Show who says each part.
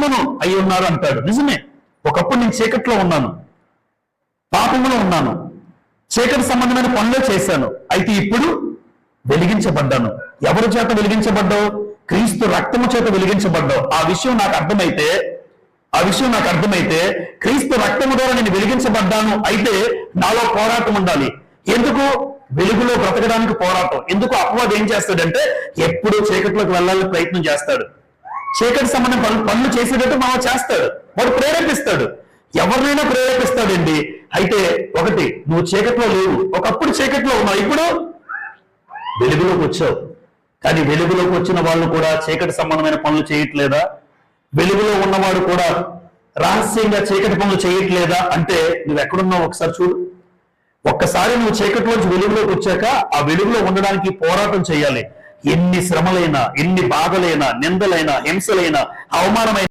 Speaker 1: మరణమును అయి ఉన్నారు అంటాడు. నిజమే, ఒకప్పుడు నేను చీకట్లో ఉన్నాను, పాపములో ఉన్నాను, చీకటి సంబంధమైన పనులే చేశాను. అయితే ఇప్పుడు వెలిగించబడ్డాను. ఎవరి చేత వెలిగించబడ్డావు? క్రీస్తు రక్తము చేత వెలిగించబడ్డావు. ఆ విషయం నాకు అర్థమైతే క్రీస్తు రక్తము ద్వారా నేను వెలిగించబడ్డాను. అయితే నాలో పోరాటం ఉండాలి. ఎందుకు? వెలుగులో బ్రతకడానికి పోరాటం. ఎందుకు? అపవాది ఏం చేస్తాడంటే ఎప్పుడు చీకట్లోకి వెళ్ళాలని ప్రయత్నం చేస్తాడు. చీకటి సంబంధం పనులు చేసేటట్టు మనం చేస్తాడు. వాడు ప్రేరేపిస్తాడు, ఎవరినైనా ప్రేరేపిస్తాడండి. అయితే ఒకటి, నువ్వు చీకట్లో లేవు, ఒకప్పుడు చీకట్లో ఉన్నావు, ఇప్పుడు వెలుగులోకి వచ్చావు. కానీ వెలుగులోకి వచ్చిన వాళ్ళు కూడా చీకటి సంబంధమైన పనులు చేయట్లేదా? వెలుగులో ఉన్నవాడు కూడా రహస్యంగా చీకటి పనులు చేయట్లేదా? అంటే నువ్వు ఎక్కడున్నావు ఒకసారి చూడు. ఒక్కసారి నువ్వు చీకటిలోంచి వెలుగులోకి వచ్చాక ఆ వెలుగులో ఉండడానికి పోరాటం చేయాలి. ఎన్ని శ్రమలైనా, ఎన్ని బాధలైనా, నిందలైనా, హింసలైనా, అవమానమైన